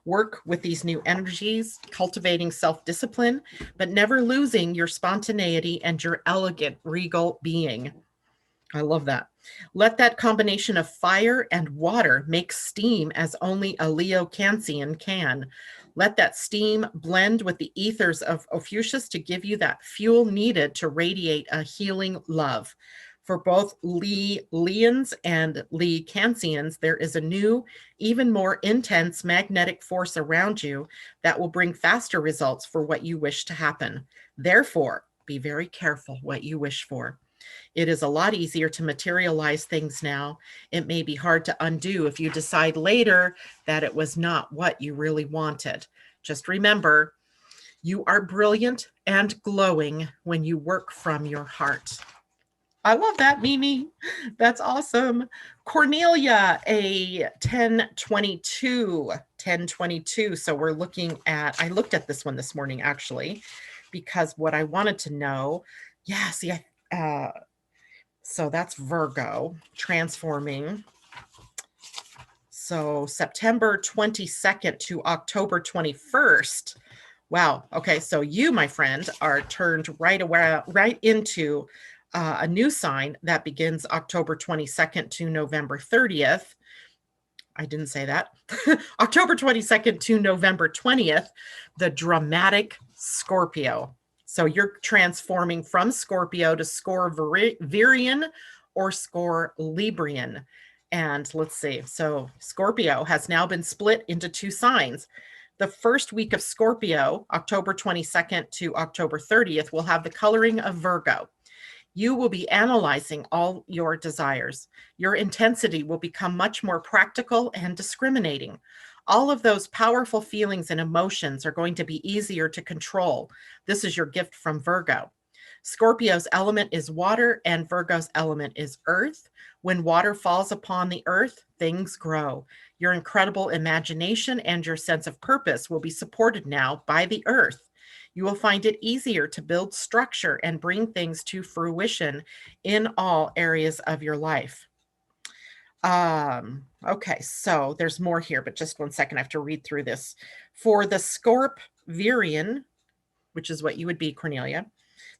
Work with these new energies, cultivating self-discipline, but never losing your spontaneity and your elegant, regal being. I love that. Let that combination of fire and water make steam as only a Leo Cancerian can. Let that steam blend with the ethers of Ophiuchus to give you that fuel needed to radiate a healing love. For both Leans and Cancerians, there is a new, even more intense magnetic force around you that will bring faster results for what you wish to happen. Therefore, be very careful what you wish for. It is a lot easier to materialize things now. It may be hard to undo if you decide later that it was not what you really wanted. Just remember, you are brilliant and glowing when you work from your heart. I love that, Mimi. That's awesome. Cornelia, a 1022. So we're looking at, I looked at this one this morning, actually, because what I wanted to know, so that's Virgo transforming. So September 22nd to October 21st. Wow. Okay. So you, my friend, are turned right into a new sign that begins October 22nd to November 30th. I didn't say that. October 22nd to November 20th, the dramatic Scorpio. So you're transforming from Scorpio to Scorpionian or Librian. And let's see. So Scorpio has now been split into two signs. The first week of Scorpio, October 22nd to October 30th, will have the coloring of Virgo. You will be analyzing all your desires. Your intensity will become much more practical and discriminating. All of those powerful feelings and emotions are going to be easier to control. This is your gift from Virgo. Scorpio's element is water and Virgo's element is earth. When water falls upon the earth, things grow. Your incredible imagination and your sense of purpose will be supported now by the earth. You will find it easier to build structure and bring things to fruition in all areas of your life. Okay, so there's more here, but just 1 second. I have to read through this. For the Scorpionian, which is what you would be, Cornelia,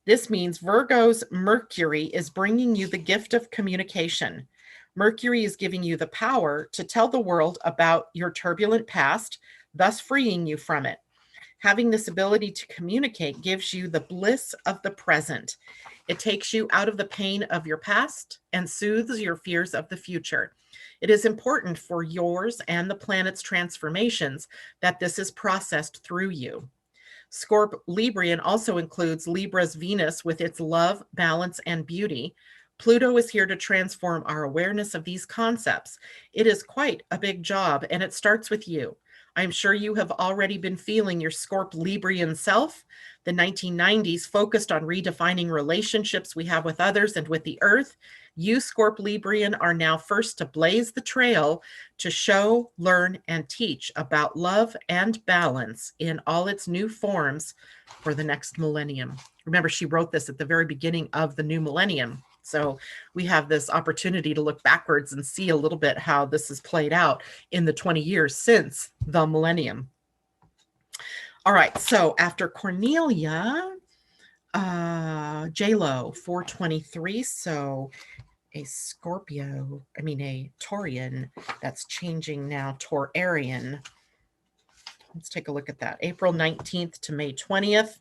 this means Virgo's Mercury is bringing you the gift of communication. Mercury is giving you the power to tell the world about your turbulent past, thus freeing you from it. Having this ability to communicate gives you the bliss of the present. It takes you out of the pain of your past and soothes your fears of the future. It is important for yours and the planet's transformations that this is processed through you. Librian also includes Libra's Venus with its love, balance, and beauty. Pluto is here to transform our awareness of these concepts. It is quite a big job, and it starts with you. I'm sure you have already been feeling your Librian self. The 1990s focused on redefining relationships we have with others and with the earth. You, Librian, are now first to blaze the trail to show, learn, and teach about love and balance in all its new forms for the next millennium. Remember, she wrote this at the very beginning of the new millennium. So we have this opportunity to look backwards and see a little bit how this has played out in the 20 years since the millennium. All right, so after Cornelia, J-Lo, 423, so a Taurian that's changing now, Taurarian. Let's take a look at that. April 19th to May 20th.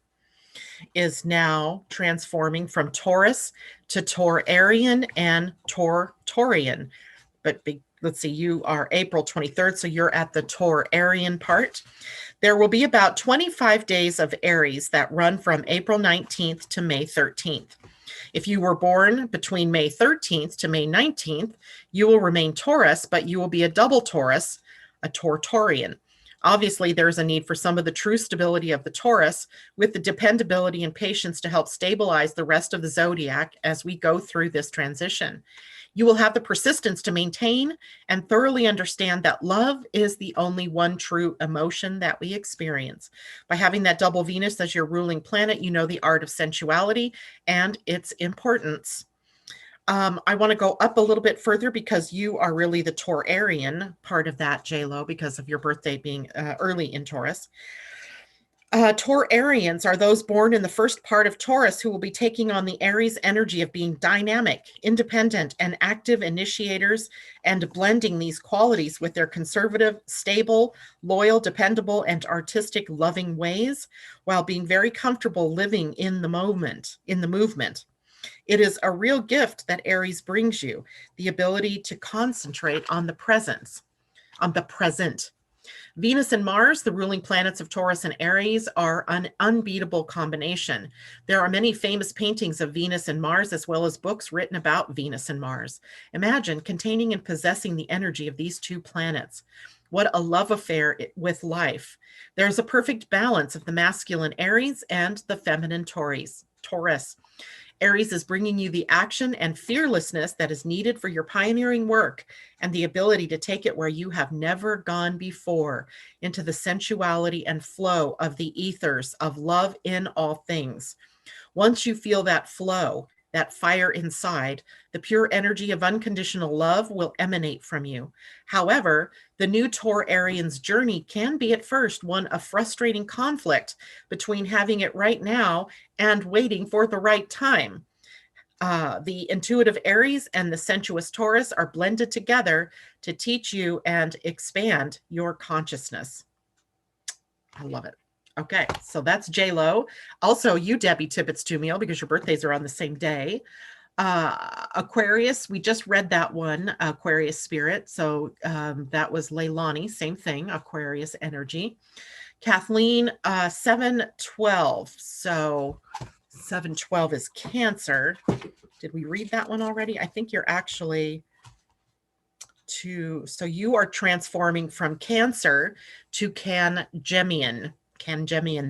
Is now transforming from Taurus to Taurarian and Taurian. But let's see, you are April 23rd, so you're at the Taurarian part. There will be about 25 days of Aries that run from April 19th to May 13th. If you were born between May 13th to May 19th, you will remain Taurus, but you will be a double Taurus, a Taurian. Obviously, there's a need for some of the true stability of the Taurus with the dependability and patience to help stabilize the rest of the zodiac as we go through this transition. You will have the persistence to maintain and thoroughly understand that love is the only one true emotion that we experience. By having that double Venus as your ruling planet, you know the art of sensuality and its importance. I want to go up a little bit further because you are really the Taurarian part of that, J-Lo, because of your birthday being early in Taurus. Taurarians are those born in the first part of Taurus who will be taking on the Aries energy of being dynamic, independent, and active initiators, and blending these qualities with their conservative, stable, loyal, dependable, and artistic, loving ways, while being very comfortable living in the moment, in the movement. It is a real gift that Aries brings you, the ability to concentrate on the presence, on the present. Venus and Mars, the ruling planets of Taurus and Aries, are an unbeatable combination. There are many famous paintings of Venus and Mars, as well as books written about Venus and Mars. Imagine containing and possessing the energy of these two planets. What a love affair with life. There's a perfect balance of the masculine Aries and the feminine Taurus. Aries is bringing you the action and fearlessness that is needed for your pioneering work and the ability to take it where you have never gone before, into the sensuality and flow of the ethers of love in all things. Once you feel that flow, that fire inside, the pure energy of unconditional love will emanate from you. However, the new Taurarian's journey can be at first one of frustrating conflict between having it right now and waiting for the right time. The intuitive Aries and the sensuous Taurus are blended together to teach you and expand your consciousness. I love it. Okay, so that's J-Lo. Also, you, Debbie Tibbetts Tumio, because your birthdays are on the same day. Aquarius, we just read that one, Aquarius Spirit. So that was Leilani, same thing, Aquarius energy. Kathleen, 712. So 712 is Cancer. Did we read that one already? I think you're actually so you are transforming from Cancer to Cangemian,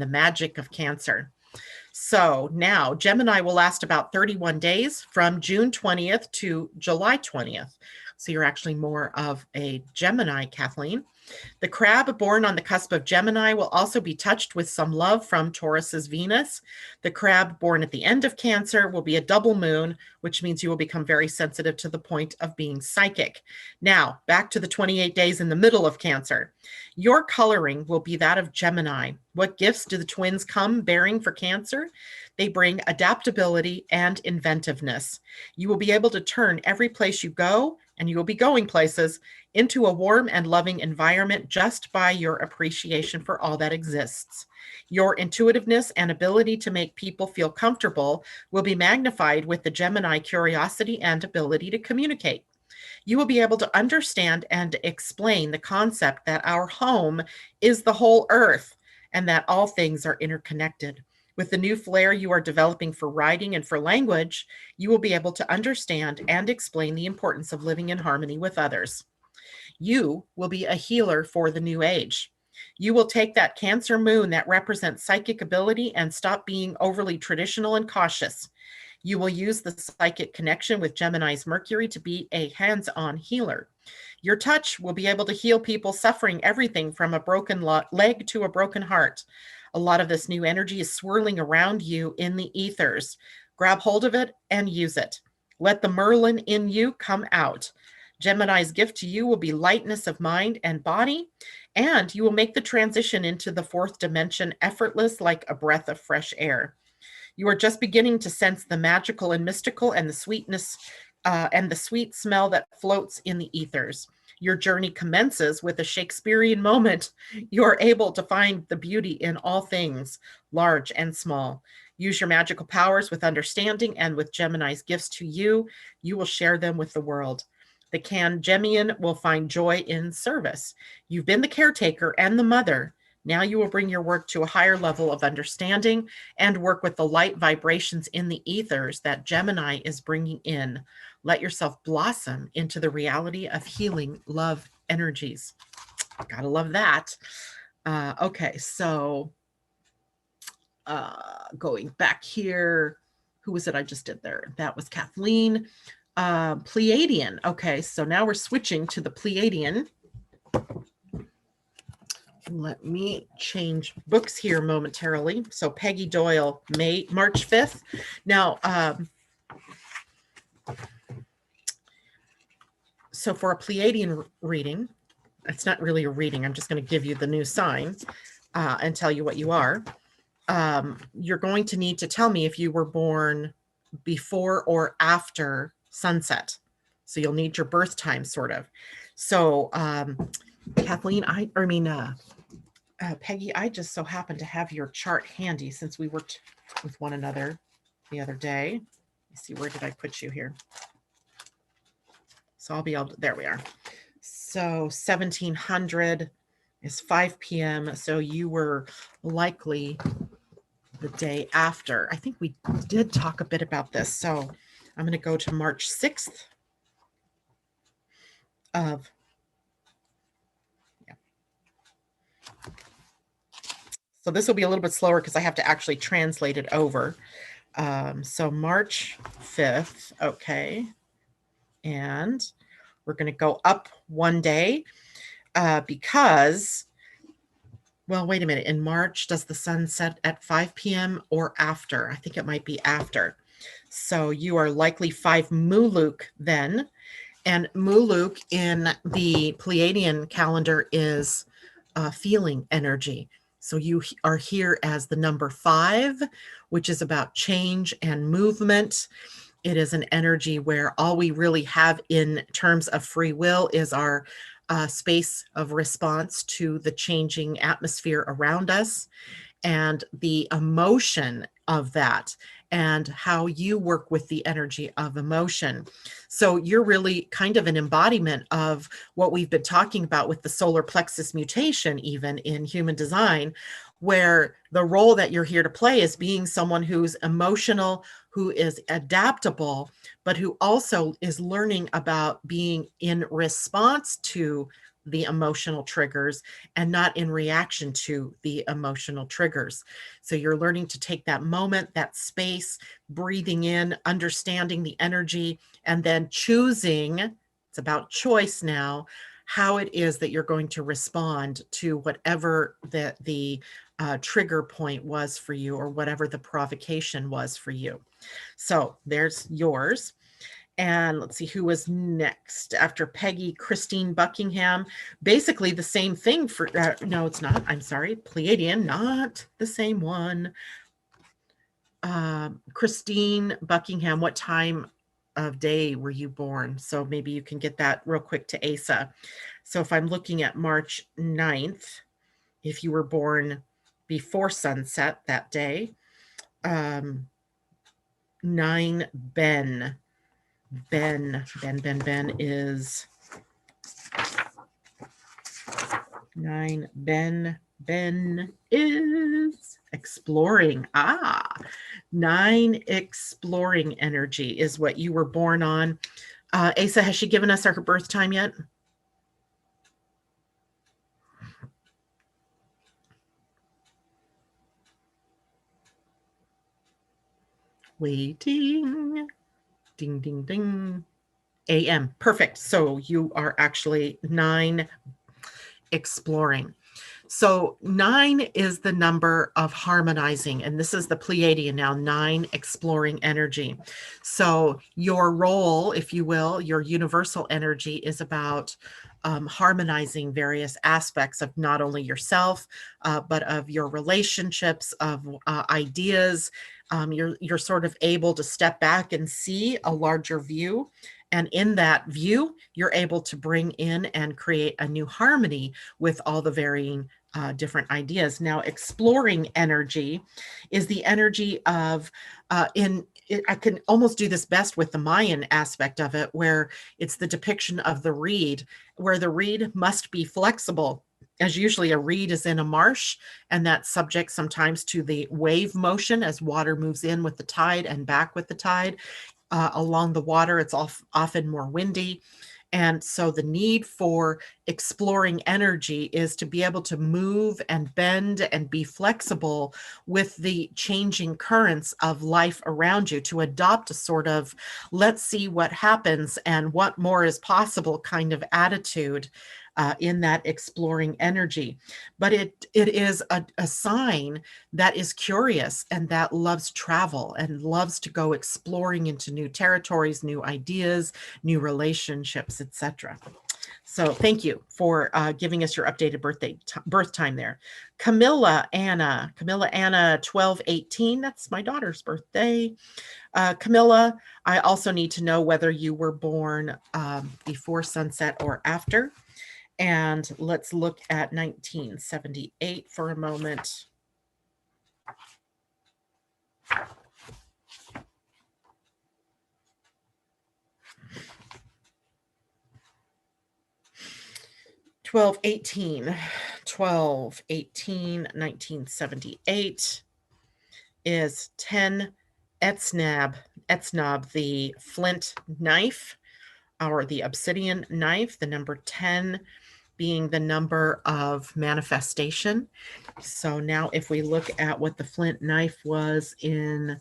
the magic of Cancer. So now Gemini will last about 31 days from June 20th to July 20th. So you're actually more of a Gemini, Kathleen. The crab born on the cusp of Gemini will also be touched with some love from Taurus's Venus. The crab born at the end of Cancer will be a double moon, which means you will become very sensitive to the point of being psychic. Now, back to the 28 days in the middle of Cancer. Your coloring will be that of Gemini. What gifts do the twins come bearing for Cancer? They bring adaptability and inventiveness. You will be able to turn every place you go, and you will be going places, into a warm and loving environment just by your appreciation for all that exists. Your intuitiveness and ability to make people feel comfortable will be magnified with the Gemini curiosity and ability to communicate. You will be able to understand and explain the concept that our home is the whole earth and that all things are interconnected. With the new flair you are developing for writing and for language, you will be able to understand and explain the importance of living in harmony with others. You will be a healer for the new age. You will take that Cancer moon that represents psychic ability and stop being overly traditional and cautious. You will use the psychic connection with Gemini's Mercury to be a hands-on healer. Your touch will be able to heal people suffering everything from a broken leg to a broken heart. A lot of this new energy is swirling around you in the ethers. Grab hold of it and use it. Let the Merlin in you come out. Gemini's gift to you will be lightness of mind and body, and you will make the transition into the fourth dimension effortless like a breath of fresh air. You are just beginning to sense the magical and mystical and the sweetness and the sweet smell that floats in the ethers. Your journey commences with a Shakespearean moment. You are able to find the beauty in all things, large and small. Use your magical powers with understanding, and with Gemini's gifts to you, you will share them with the world. The Cangemian will find joy in service. You've been the caretaker and the mother. Now you will bring your work to a higher level of understanding and work with the light vibrations in the ethers that Gemini is bringing in. Let yourself blossom into the reality of healing love energies. Gotta love that. Okay, so going back here, who was it I just did there? That was Kathleen. Pleiadian. Okay, so now we're switching to the Pleiadian. Let me change books here momentarily. So Peggy Doyle, March 5th. Now, so for a Pleiadian reading, it's not really a reading. I'm just going to give you the new signs. and tell you what you are. You're going to need to tell me if you were born before or after sunset. So you'll need your birth time, sort of. So Kathleen, Peggy, I just so happen to have your chart handy since we worked with one another the other day. Let's see, where did I put you here? So I'll be able to, there we are. So 1700 is 5 p.m. So you were likely the day after. I think we did talk a bit about this. So I'm going to go to March 6th of, yeah. So this will be a little bit slower because I have to actually translate it over. So March 5th, okay. And we're going to go up one day because, well, wait a minute. In March, does the sun set at 5 p.m. or after? I think it might be after. So you are likely 5 Muluk then. And Muluk in the Pleiadian calendar is feeling energy. So you are here as the number 5, which is about change and movement. It is an energy where all we really have in terms of free will is our space of response to the changing atmosphere around us and the emotion of that and how you work with the energy of emotion. So you're really kind of an embodiment of what we've been talking about with the solar plexus mutation, even in human design, where the role that you're here to play is being someone who's emotional, who is adaptable, but who also is learning about being in response to the emotional triggers and not in reaction to the emotional triggers. So you're learning to take that moment, that space, breathing in, understanding the energy, and then choosing, it's about choice now, how it is that you're going to respond to whatever the trigger point was for you or whatever the provocation was for you. So there's yours. And let's see who was next after Peggy. Christine Buckingham. Basically the same thing for, no, it's not. I'm sorry. Pleiadian, not the same one. Christine Buckingham, what time of day were you born? So maybe you can get that real quick to Asa. So if I'm looking at March 9th, if you were born before sunset that day, 9 Ben. Ben is 9. Ben is exploring. 9 exploring energy is what you were born on. Asa, has she given us her birth time yet? Waiting. Ding, ding, ding. AM. Perfect. So you are actually 9 exploring. So 9 is the number of harmonizing, and this is the Pleiadian now, 9 exploring energy. So your role, if you will, your universal energy is about harmonizing various aspects of not only yourself, but of your relationships, of ideas. You're sort of able to step back and see a larger view. And in that view, you're able to bring in and create a new harmony with all the varying different ideas. Now, exploring energy is the energy of, I can almost do this best with the Mayan aspect of it, where it's the depiction of the reed, where the reed must be flexible, as usually a reed is in a marsh, and that's subject sometimes to the wave motion as water moves in with the tide and back with the tide. Along the water, it's often more windy. And so the need for exploring energy is to be able to move and bend and be flexible with the changing currents of life around you, to adopt a sort of, let's see what happens and what more is possible kind of attitude in that exploring energy. But it is a sign that is curious and that loves travel and loves to go exploring into new territories, new ideas, new relationships, etc. So thank you for giving us your updated birth time there. Camilla Anna, 12/18. That's my daughter's birthday. Camilla, I also need to know whether you were born before sunset or after. And let's look at 1978 for a moment. Twelve eighteen 1978 is 10 Etznab, the flint knife or the obsidian knife, the number 10 being the number of manifestation. So now if we look at what the flint knife was in,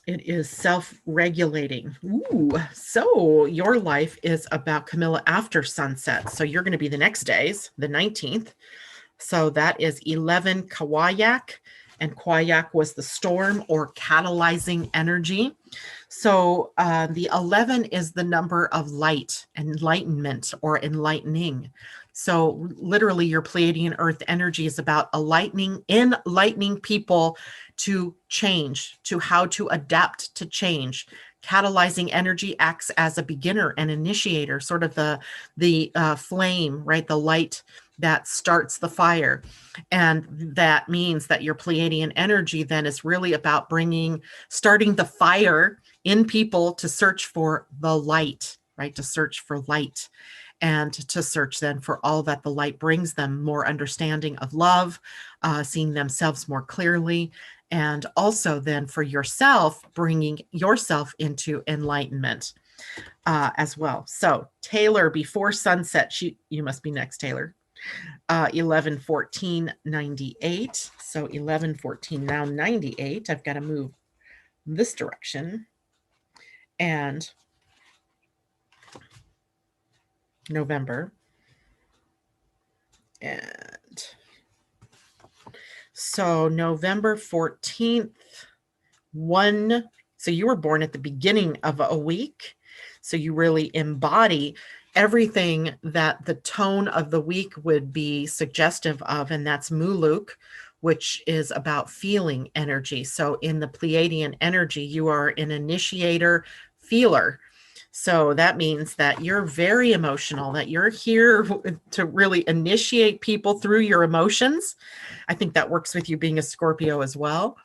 it is self-regulating. Ooh, so your life is about, Camilla, after sunset. So you're going to be the next days, the 19th. So that is 11 Kawayak, and Kawayak was the storm or catalyzing energy. So the 11 is the number of light, enlightenment, or enlightening. So literally your Pleiadian Earth energy is about enlightening people to change, to how to adapt to change. Catalyzing energy acts as a beginner and initiator, sort of the flame, right? The light that starts the fire. And that means that your Pleiadian energy then is really about starting the fire in people to search for the light, right? To search for light and to search then for all that the light brings them, more understanding of love, seeing themselves more clearly, and also then for yourself, bringing yourself into enlightenment as well. So Taylor, before sunset, you must be next, Taylor. 11/14/98. So 11/14 now 98. I've got to move this direction. And November. And so November 14th, so you were born at the beginning of a week. So you really embody everything that the tone of the week would be suggestive of, and that's Muluk, which is about feeling energy. So in the Pleiadian energy, you are an initiator, feeler. So that means that you're very emotional, that you're here to really initiate people through your emotions. I think that works with you being a Scorpio as well.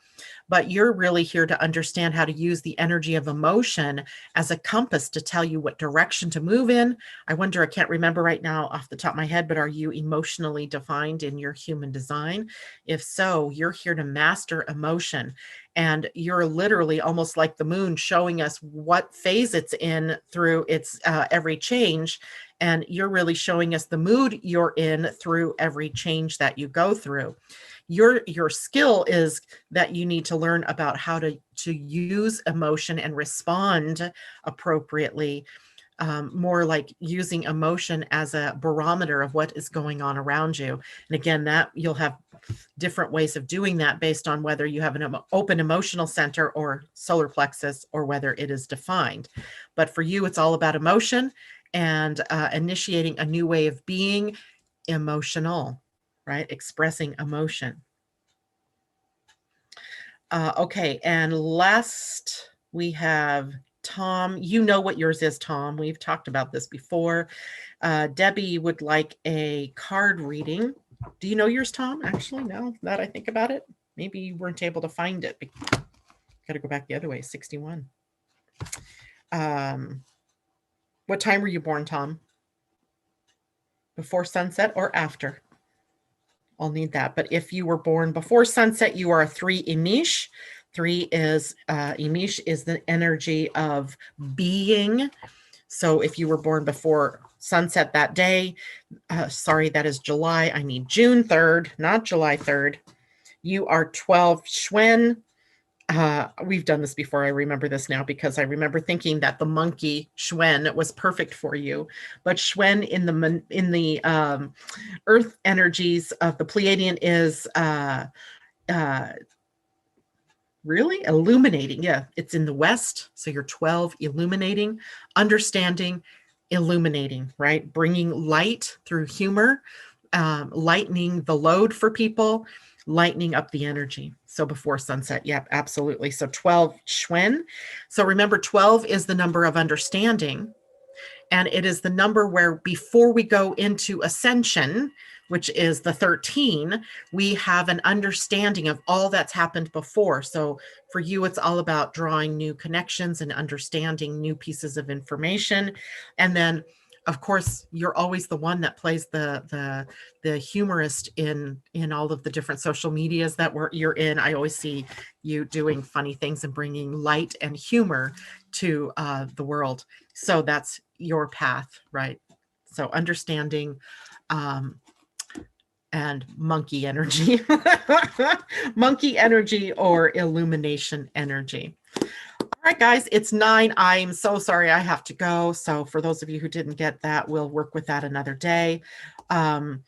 But you're really here to understand how to use the energy of emotion as a compass to tell you what direction to move in. I wonder, I can't remember right now off the top of my head, but are you emotionally defined in your human design? If so, you're here to master emotion. And you're literally almost like the moon, showing us what phase it's in through its every change. And you're really showing us the mood you're in through every change that you go through. Your skill is that you need to learn about how to use emotion and respond appropriately, more like using emotion as a barometer of what is going on around you. And again, that you'll have different ways of doing that based on whether you have an open emotional center or solar plexus, or whether it is defined. But for you, it's all about emotion and initiating a new way of being emotional, right? Expressing emotion. Okay, and last we have Tom. You know what yours is, Tom. We've talked about this before. Debbie would like a card reading. Do you know yours, Tom? Actually, now that I think about it, maybe you weren't able to find it. Got to go back the other way, 61. What time were you born, Tom? Before sunset or after? I'll need that. But if you were born before sunset, you are a 3 Emish. 3 is, Emish is the energy of being. So if you were born before sunset that day, sorry, that is July. I need June 3rd, not July 3rd. You are 12 Schwen. We've done this before. I remember this now because I remember thinking that the monkey Schwen was perfect for you. But Schwen in the Earth energies of the Pleiadian is Really? Illuminating. Yeah, it's in the West. So you're 12, illuminating, understanding, illuminating, right? Bringing light through humor, lightening the load for people, lightening up the energy. So before sunset. Yep, absolutely. So 12, Schwen. So remember, 12 is the number of understanding. And it is the number where before we go into ascension, which is the 13, we have an understanding of all that's happened before. So for you, it's all about drawing new connections and understanding new pieces of information. And then, of course, you're always the one that plays the humorist in all of the different social medias that you're in. I always see you doing funny things and bringing light and humor to the world. So that's your path, right? So understanding and monkey energy, monkey energy or illumination energy. All right, guys, it's 9. I'm so sorry I have to go. So for those of you who didn't get that, we'll work with that another day. And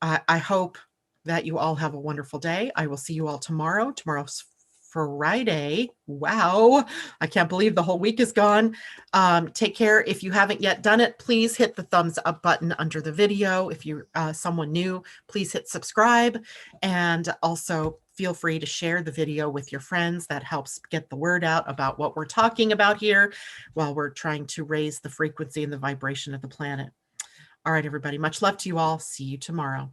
I hope that you all have a wonderful day. I will see you all tomorrow. Tomorrow's Friday. Wow. I can't believe the whole week is gone. Take care. If you haven't yet done it, please hit the thumbs up button under the video. If you're someone new, please hit subscribe. And also feel free to share the video with your friends. That helps get the word out about what we're talking about here while we're trying to raise the frequency and the vibration of the planet. All right, everybody. Much love to you all. See you tomorrow.